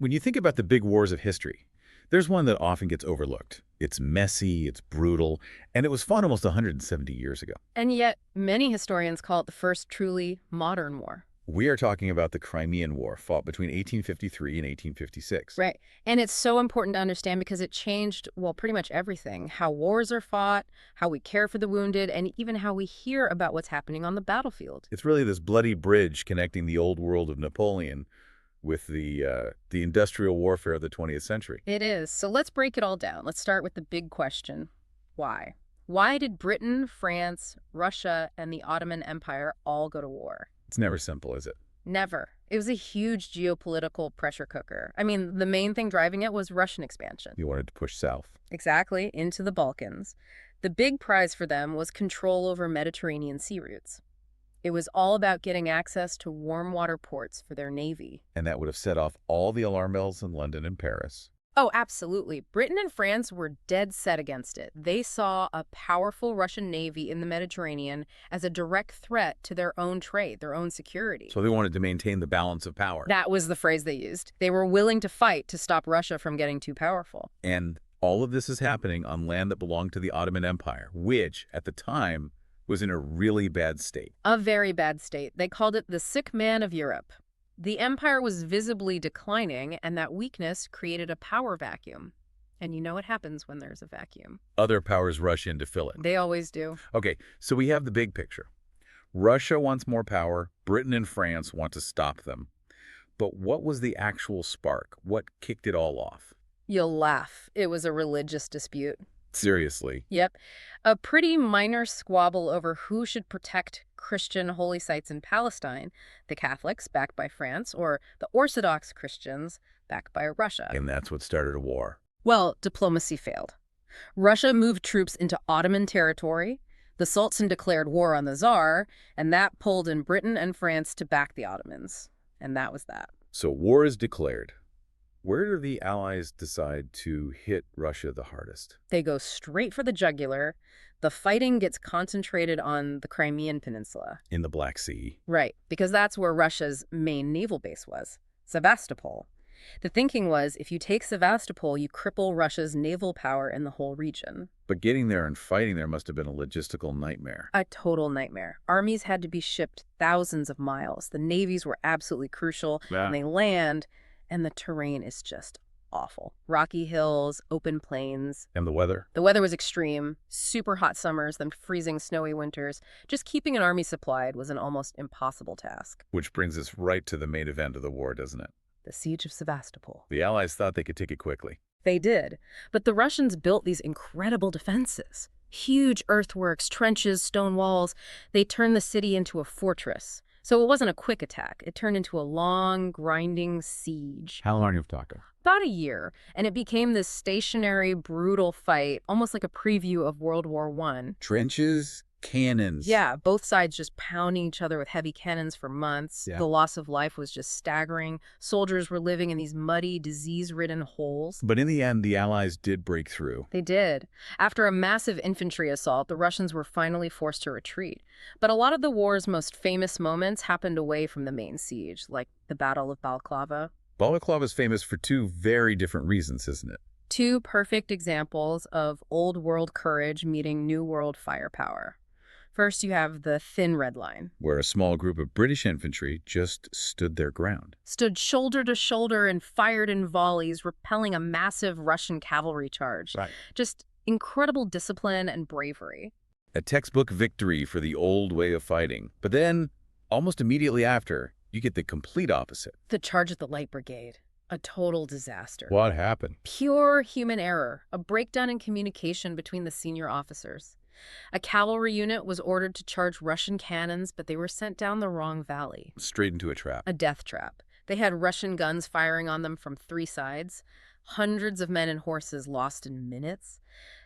When you think about the big wars of history, there's one that often gets overlooked. It's messy, it's brutal, and it was fought almost 170 years ago. And yet, many historians call it the first truly modern war. We are talking about the Crimean War, fought between 1853 and 1856. Right. And it's so important to understand because it changed, well, pretty much everything. How wars are fought, how we care for the wounded, and even how we hear about what's happening on the battlefield. It's really this bloody bridge connecting the old world of Napoleon with the industrial warfare of the 20th century. It is. So let's break it all down. Let's start with the big question. Why? Why did Britain, France, Russia, and the Ottoman Empire all go to war? It's never simple, is it? Never. It was a huge geopolitical pressure cooker. I mean, the main thing driving it was Russian expansion. You wanted to push south. Exactly, into the Balkans. The big prize for them was control over Mediterranean sea routes. It was all about getting access to warm water ports for their navy. And that would have set off all the alarm bells in London and Paris. Oh, absolutely. Britain and France were dead set against it. They saw a powerful Russian navy in the Mediterranean as a direct threat to their own trade, their own security. So they wanted to maintain the balance of power. That was the phrase they used. They were willing to fight to stop Russia from getting too powerful. And all of this is happening on land that belonged to the Ottoman Empire, which, at the time, was in a really bad state. A very bad state. They called it the sick man of Europe. The empire was visibly declining, and that weakness created a power vacuum. And you know what happens when there's a vacuum. Other powers rush in to fill it. They always do. Okay, so we have the big picture. Russia wants more power. Britain and France want to stop them. But what was the actual spark? What kicked it all off? You'll laugh. It was a religious dispute. Seriously. Yep. A pretty minor squabble over who should protect Christian holy sites in Palestine, the Catholics, backed by France, or the Orthodox Christians, backed by Russia. And that's what started a war. Well, diplomacy failed. Russia moved troops into Ottoman territory. The Sultan declared war on the Tsar, and that pulled in Britain and France to back the Ottomans. And that was that. So war is declared. Where do the Allies decide to hit Russia the hardest? They go straight for the jugular. The fighting gets concentrated on the Crimean Peninsula. In the Black Sea. Right, because that's where Russia's main naval base was, Sevastopol. The thinking was, if you take Sevastopol, you cripple Russia's naval power in the whole region. But getting there and fighting there must have been a logistical nightmare. A total nightmare. Armies had to be shipped thousands of miles. The navies were absolutely crucial, and they land, and the terrain is just awful. Rocky hills, open plains. And the weather? The weather was extreme, super hot summers, then freezing snowy winters. Just keeping an army supplied was an almost impossible task. Which brings us right to the main event of the war, doesn't it? The siege of Sevastopol. The Allies thought they could take it quickly. They did, but the Russians built these incredible defenses. Huge earthworks, trenches, stone walls. They turned the city into a fortress. So it wasn't a quick attack. It turned into a long, grinding siege. How long are you talking? About a year, and it became this stationary, brutal fight, almost like a preview of World War I. Trenches, cannons. Yeah, both sides just pounding each other with heavy cannons for months. Yeah. The loss of life was just staggering. Soldiers were living in these muddy, disease-ridden holes. But in the end, the Allies did break through. They did. After a massive infantry assault, the Russians were finally forced to retreat. But a lot of the war's most famous moments happened away from the main siege, like the Battle of Balaclava. Balaclava is famous for two very different reasons, isn't it? Two perfect examples of old world courage meeting new world firepower. First, you have the Thin Red Line. Where a small group of British infantry just stood their ground. Stood shoulder to shoulder and fired in volleys, repelling a massive Russian cavalry charge. Right. Just incredible discipline and bravery. A textbook victory for the old way of fighting. But then, almost immediately after, you get the complete opposite. The charge at the Light Brigade. A total disaster. What happened? Pure human error. A breakdown in communication between the senior officers. A cavalry unit was ordered to charge Russian cannons, but they were sent down the wrong valley. Straight into a trap. A death trap. They had Russian guns firing on them from three sides. Hundreds of men and horses lost in minutes.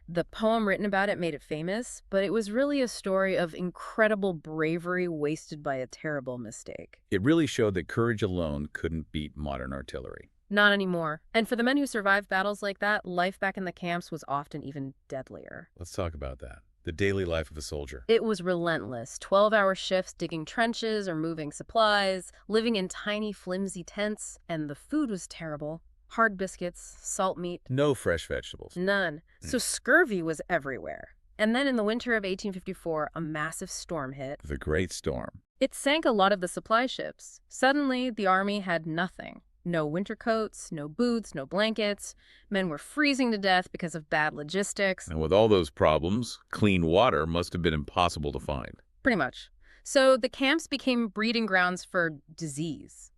The poem written about it made it famous, but it was really a story of incredible bravery wasted by a terrible mistake. It really showed that courage alone couldn't beat modern artillery. Not anymore. And for the men who survived battles like that, life back in the camps was often even deadlier. Let's talk about that. the daily life of a soldier. It was relentless. 12-hour shifts digging trenches or moving supplies, living in tiny, flimsy tents, and the food was terrible. Hard biscuits, salt meat, No fresh vegetables. none. So scurvy was everywhere. And then in the winter of 1854, a massive storm hit. The Great Storm. It sank a lot of the supply ships. Suddenly, the army had nothing. No winter coats, no boots, no blankets. Men were freezing to death because of bad logistics. And with all those problems, clean water must have been impossible to find. Pretty much. So the camps became breeding grounds for disease.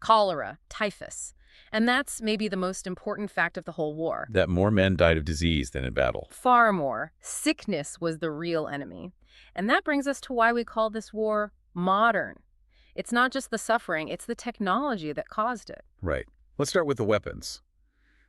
Cholera, typhus. And that's maybe the most important fact of the whole war. That more men died of disease than in battle. Far more. Sickness was the real enemy. And that brings us to why we call this war modern. It's not just the suffering, it's the technology that caused it. Right. Let's start with the weapons.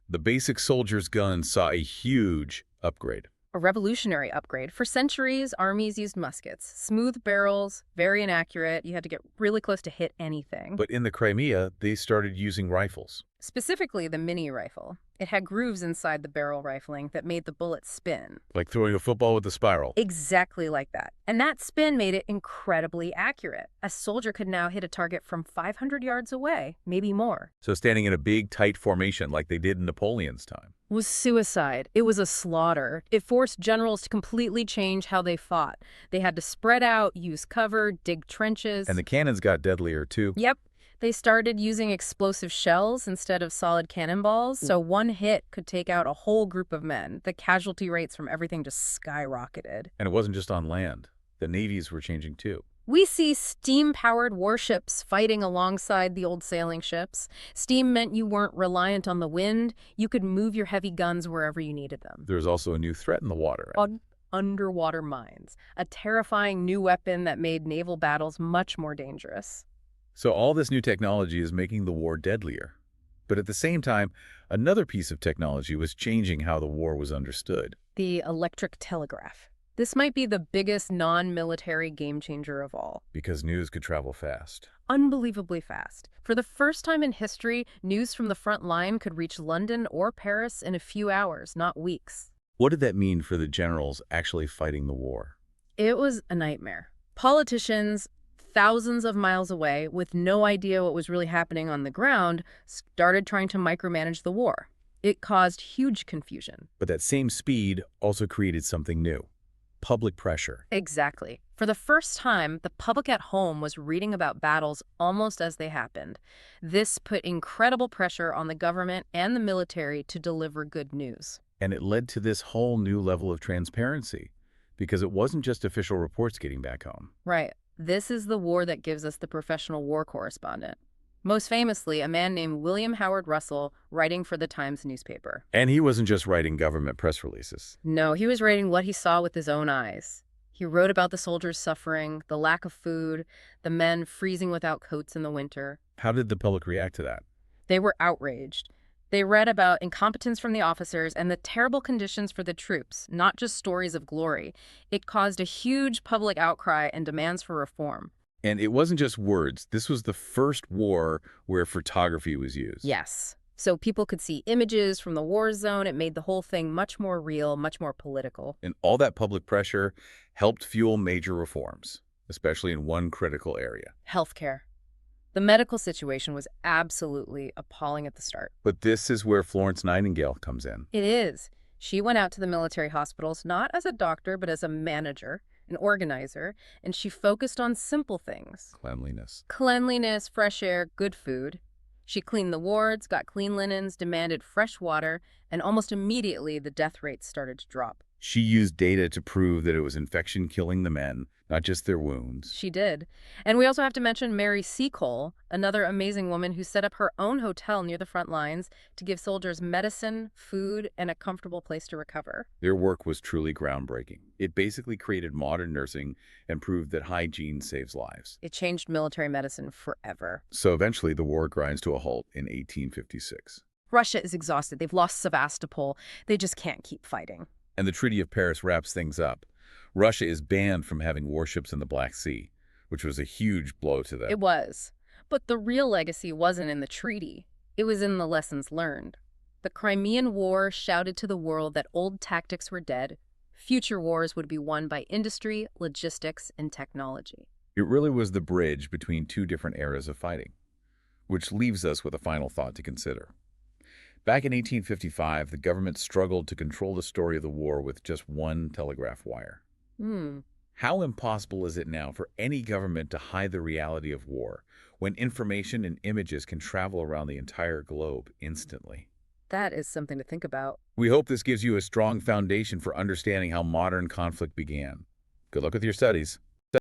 The basic soldier's gun saw a huge upgrade. A revolutionary upgrade. For centuries, armies used muskets. Smooth barrels, very inaccurate. You had to get really close to hit anything. But in the Crimea, they started using rifles. Specifically, the Minié rifle. It had grooves inside the barrel rifling that made the bullet spin. Like throwing a football with a spiral. Exactly like that. And that spin made it incredibly accurate. A soldier could now hit a target from 500 yards away, maybe more. So standing in a big, tight formation like they did in Napoleon's time. Was suicide. It was a slaughter. It forced generals to completely change how they fought. They had to spread out, use cover, dig trenches. And the cannons got deadlier, too. Yep. They started using explosive shells instead of solid cannonballs, so one hit could take out a whole group of men. The casualty rates from everything just skyrocketed. And it wasn't just on land. The navies were changing, too. We see steam-powered warships fighting alongside the old sailing ships. Steam meant you weren't reliant on the wind. You could move your heavy guns wherever you needed them. There was also a new threat in the water. Underwater mines, a terrifying new weapon that made naval battles much more dangerous. So all this new technology is making the war deadlier. But at the same time, another piece of technology was changing how the war was understood. The electric telegraph. This might be the biggest non-military game changer of all. Because news could travel fast. Unbelievably fast. For the first time in history, news from the front line could reach London or Paris in a few hours, not weeks. What did that mean for the generals actually fighting the war? It was a nightmare. Politicians, thousands of miles away, with no idea what was really happening on the ground, started trying to micromanage the war. It caused huge confusion. But that same speed also created something new. Public pressure. Exactly. For the first time, the public at home was reading about battles almost as they happened. This put incredible pressure on the government and the military to deliver good news. And it led to this whole new level of transparency, because it wasn't just official reports getting back home. Right. This is the war that gives us the professional war correspondent. Most famously, a man named William Howard Russell, writing for the Times newspaper. And he wasn't just writing government press releases. No, he was writing what he saw with his own eyes. He wrote about the soldiers' suffering, the lack of food, the men freezing without coats in the winter. How did the public react to that? They were outraged. They read about incompetence from the officers and the terrible conditions for the troops, not just stories of glory. It caused a huge public outcry and demands for reform. And it wasn't just words. This was the first war where photography was used. Yes. So people could see images from the war zone. It made the whole thing much more real, much more political. And all that public pressure helped fuel major reforms, especially in one critical area. Healthcare. The medical situation was absolutely appalling at the start. But this is where Florence Nightingale comes in. It is. She went out to the military hospitals, not as a doctor, but as a manager, an organizer, and she focused on simple things. Cleanliness. Cleanliness, fresh air, good food. She cleaned the wards, got clean linens, demanded fresh water, and almost immediately the death rates started to drop. She used data to prove that it was infection killing the men, not just their wounds. She did. And we also have to mention Mary Seacole, another amazing woman who set up her own hotel near the front lines to give soldiers medicine, food, and a comfortable place to recover. Their work was truly groundbreaking. It basically created modern nursing and proved that hygiene saves lives. It changed military medicine forever. So eventually the war grinds to a halt in 1856. Russia is exhausted. They've lost Sevastopol. They just can't keep fighting. And the Treaty of Paris wraps things up. Russia is banned from having warships in the Black Sea, which was a huge blow to them. It was. But the real legacy wasn't in the treaty. It was in the lessons learned. The Crimean War shouted to the world that old tactics were dead, Future wars would be won by industry, logistics, and technology. It really was the bridge between two different eras of fighting, which leaves us with a final thought to consider. Back in 1855, the government struggled to control the story of the war with just one telegraph wire. Hmm, How impossible is it now for any government to hide the reality of war when information and images can travel around the entire globe instantly? that is something to think about. We hope this gives you a strong foundation for understanding how modern conflict began. Good luck with your studies.